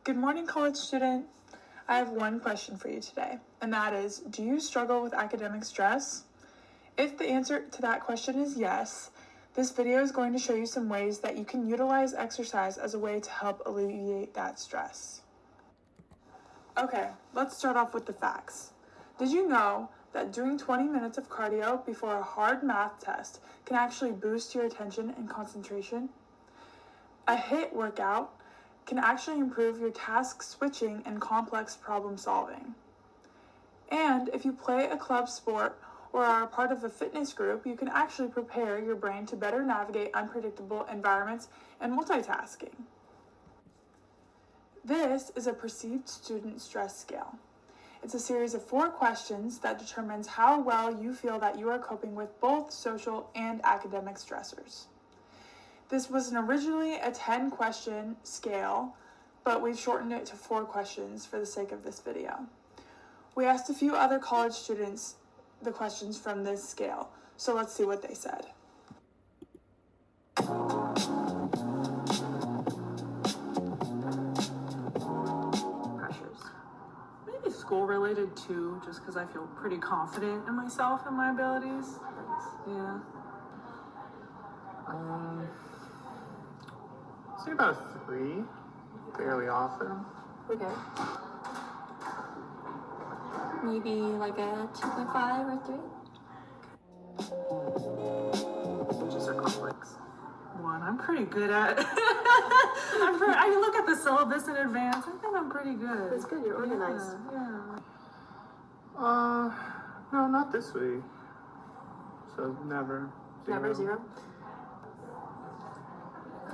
Good morning, college student. I have one question for you today, and that is, do you struggle with academic stress? If the answer to that question is yes, this video is going to show you some ways that you can utilize exercise as a way to help alleviate that stress. Okay, let's start off with the facts. Did you know that doing 20 minutes of cardio before a hard math test can actually boost your attention and concentration? A HIIT workout can actually improve your task switching and complex problem solving. And if you play a club sport or are a part of a fitness group, you can actually prepare your brain to better navigate unpredictable environments and multitasking. This is a perceived student stress scale. It's a series of 4 questions that determines how well you feel that you are coping with both social and academic stressors. This was originally a 10-question scale, but we've shortened it to 4 questions for the sake of this video. We asked a few other college students the questions from this scale, so let's see what they said. Pressures. Maybe school-related too, just because I feel pretty confident in myself and my abilities. Yeah. Say about a 3, fairly often. Okay. Maybe like a 2.5 or 3? Just are complex. 1, I'm pretty good at. I look at the syllabus in advance. I think I'm pretty good. That's good. You're organized. Yeah. No, not this week. So never. 0. Never 0?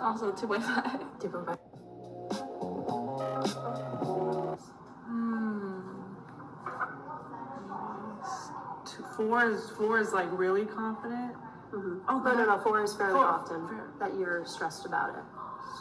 Also 2.5. 2.5. 4 is like really confident. Mm-hmm. Oh, no. 4 is fairly often that you're stressed about it.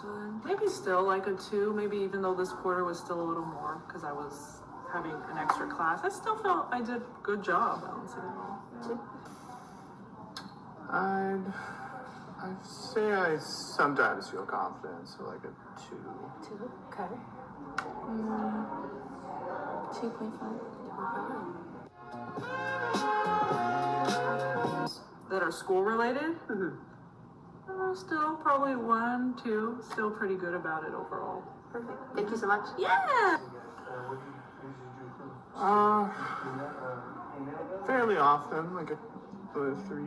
So then maybe still like a 2, maybe even though this quarter was still a little more because I was having an extra class. I still felt I did a good job balancing it all. Yeah. I'd say I sometimes feel confident, so like a 2. 2? Okay. 2.5. That are school related. Mm-hmm. Still probably 1, 2. Still pretty good about it overall. Perfect. Thank you so much. Yeah. Fairly often, like a 3. 3?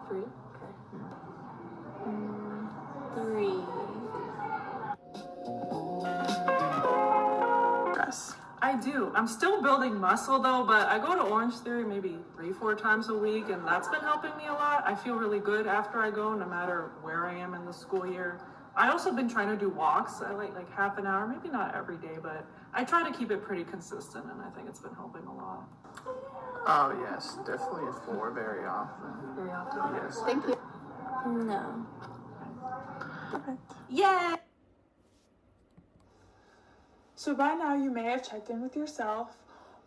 Okay. 3. Stress. I do. I'm still building muscle though, but I go to Orange Theory maybe 3-4 times a week, and that's been helping me a lot. I feel really good after I go, no matter where I am in the school year. I also been trying to do walks. I like half an hour, maybe not every day, but I try to keep it pretty consistent, and I think it's been helping a lot. Oh yes, definitely a 4 very often. Very often. Yes. Thank you. No. Perfect. Yay! So by now you may have checked in with yourself,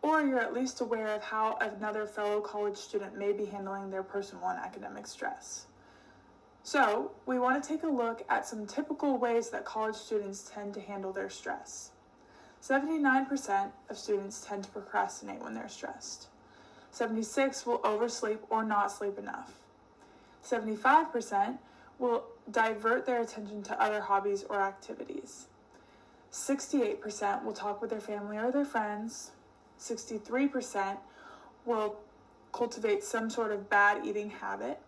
or you're at least aware of how another fellow college student may be handling their personal and academic stress. So we want to take a look at some typical ways that college students tend to handle their stress. 79% of students tend to procrastinate when they're stressed. 76% will oversleep or not sleep enough. 75% will divert their attention to other hobbies or activities. 68% will talk with their family or their friends. 63% will cultivate some sort of bad eating habit.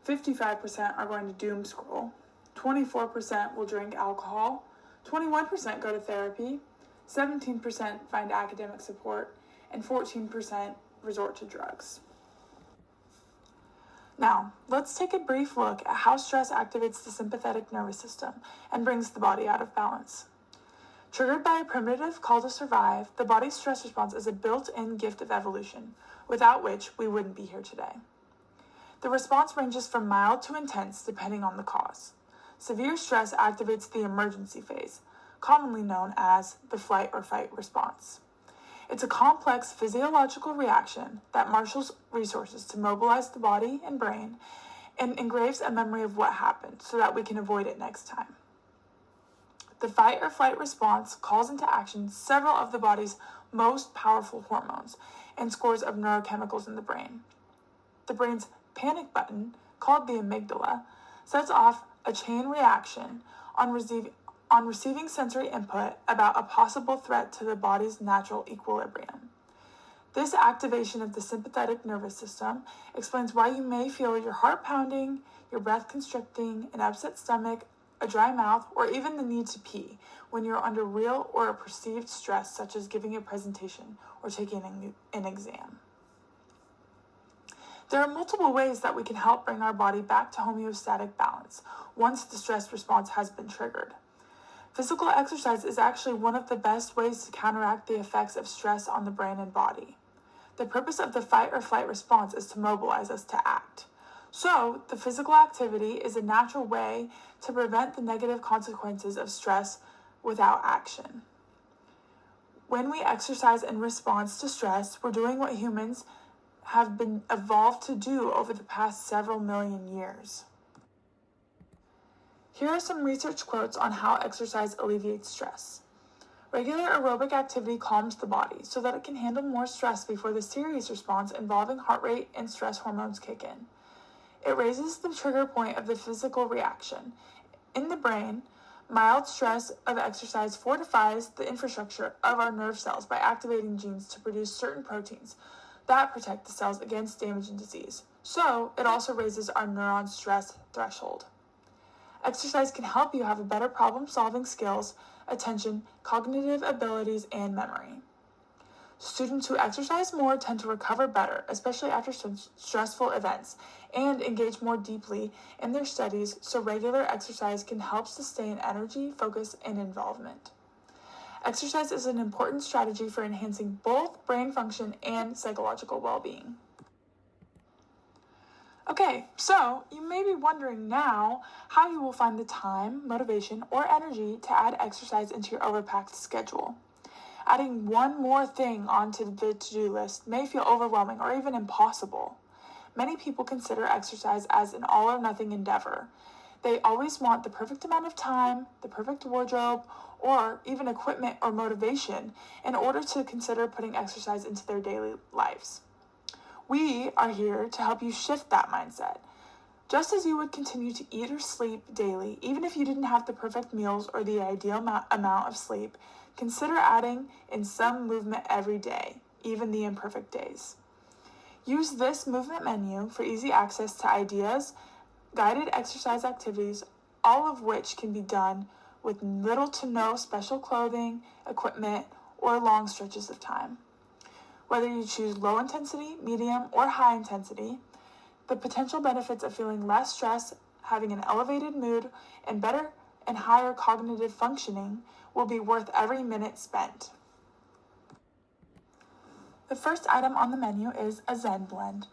55% are going to doom scroll. 24% will drink alcohol. 21% go to therapy. 17% find academic support. And 14% resort to drugs. Now, let's take a brief look at how stress activates the sympathetic nervous system and brings the body out of balance. Triggered by a primitive call to survive, the body's stress response is a built-in gift of evolution, without which we wouldn't be here today. The response ranges from mild to intense depending on the cause. Severe stress activates the emergency phase, commonly known as the flight or fight response. It's a complex physiological reaction that marshals resources to mobilize the body and brain and engraves a memory of what happened so that we can avoid it next time. The fight or flight response calls into action several of the body's most powerful hormones and scores of neurochemicals in the brain. The brain's panic button, called the amygdala, sets off a chain reaction on receiving sensory input about a possible threat to the body's natural equilibrium. This activation of the sympathetic nervous system explains why you may feel your heart pounding, your breath constricting, an upset stomach, a dry mouth, or even the need to pee when you're under real or perceived stress, such as giving a presentation or taking an exam. There are multiple ways that we can help bring our body back to homeostatic balance once the stress response has been triggered. Physical exercise is actually one of the best ways to counteract the effects of stress on the brain and body. The purpose of the fight or flight response is to mobilize us to act. So, the physical activity is a natural way to prevent the negative consequences of stress without action. When we exercise in response to stress, we're doing what humans have been evolved to do over the past several million years. Here are some research quotes on how exercise alleviates stress. Regular aerobic activity calms the body so that it can handle more stress before the serious response involving heart rate and stress hormones kick in. It raises the trigger point of the physical reaction. In the brain, mild stress of exercise fortifies the infrastructure of our nerve cells by activating genes to produce certain proteins that protect the cells against damage and disease. So, it also raises our neuron stress threshold. Exercise can help you have a better problem-solving skills, attention, cognitive abilities, and memory. Students who exercise more tend to recover better, especially after stressful events, and engage more deeply in their studies, so regular exercise can help sustain energy, focus, and involvement. Exercise is an important strategy for enhancing both brain function and psychological well-being. Okay, so you may be wondering now how you will find the time, motivation, or energy to add exercise into your overpacked schedule. Adding one more thing onto the to-do list may feel overwhelming or even impossible. Many people consider exercise as an all-or-nothing endeavor. They always want the perfect amount of time, the perfect wardrobe, or even equipment or motivation in order to consider putting exercise into their daily lives. We are here to help you shift that mindset. Just as you would continue to eat or sleep daily, even if you didn't have the perfect meals or the ideal amount of sleep, consider adding in some movement every day, even the imperfect days. Use this movement menu for easy access to ideas, guided exercise activities, all of which can be done with little to no special clothing, equipment, or long stretches of time. Whether you choose low intensity, medium, or high intensity, the potential benefits of feeling less stress, having an elevated mood, and better and higher cognitive functioning will be worth every minute spent. The first item on the menu is a Zen blend.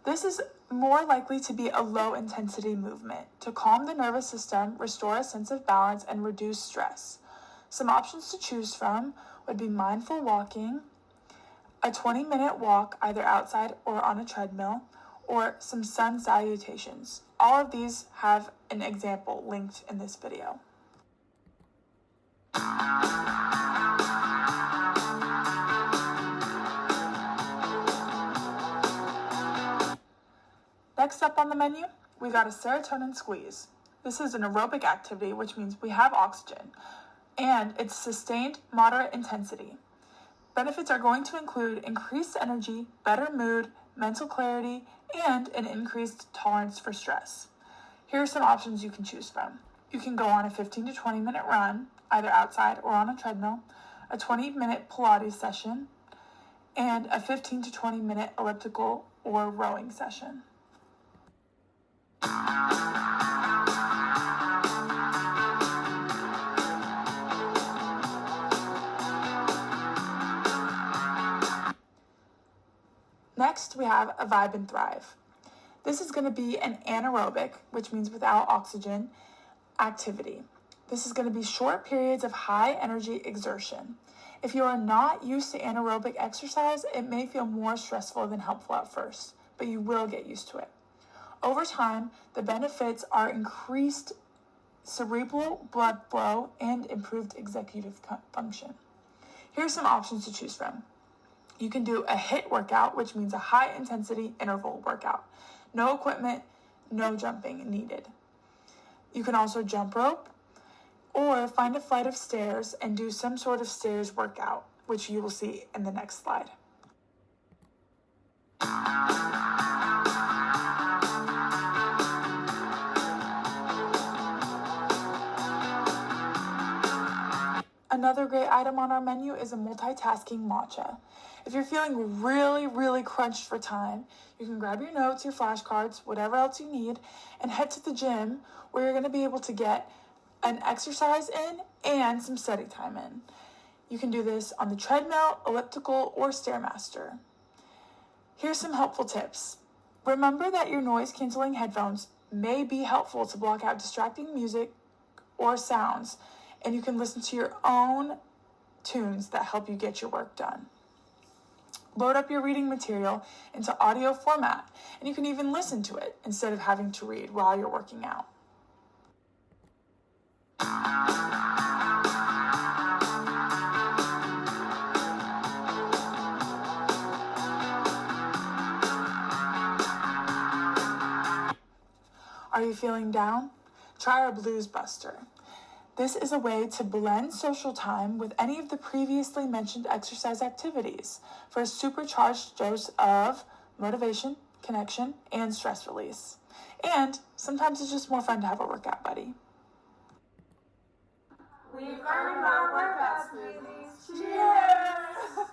This is more likely to be a low-intensity movement to calm the nervous system, restore a sense of balance, and reduce stress. Some options to choose from would be mindful walking, a 20-minute walk either outside or on a treadmill, or some sun salutations. All of these have an example linked in this video. Next up on the menu, we got a serotonin squeeze. This is an aerobic activity, which means we have oxygen, and it's sustained moderate intensity. Benefits are going to include increased energy, better mood, mental clarity, and an increased tolerance for stress. Here are some options you can choose from. You can go on a 15 to 20 minute run, either outside or on a treadmill, a 20-minute Pilates session, and a 15 to 20 minute elliptical or rowing session. Next, we have a Vibe and Thrive. This is going to be an anaerobic, which means without oxygen, activity. This is going to be short periods of high energy exertion. If you are not used to anaerobic exercise, it may feel more stressful than helpful at first, but you will get used to it. Over time, the benefits are increased cerebral blood flow, and improved executive function. Here are some options to choose from. You can do a HIIT workout, which means a high intensity interval workout. No equipment, no jumping needed. You can also jump rope or find a flight of stairs and do some sort of stairs workout, which you will see in the next slide. Another great item on our menu is a multitasking matcha. If you're feeling really crunched for time, you can grab your notes, your flashcards, whatever else you need, and head to the gym where you're going to be able to get an exercise in and some study time in. You can do this on the treadmill, elliptical, or Stairmaster. Here's some helpful tips. Remember that your noise-canceling headphones may be helpful to block out distracting music or sounds, and you can listen to your own tunes that help you get your work done. Load up your reading material into audio format, and you can even listen to it instead of having to read while you're working out. Are you feeling down? Try our Blues Buster. This is a way to blend social time with any of the previously mentioned exercise activities for a supercharged dose of motivation, connection, and stress release. And sometimes it's just more fun to have a workout buddy. We've earned our workout smoothies. Cheers!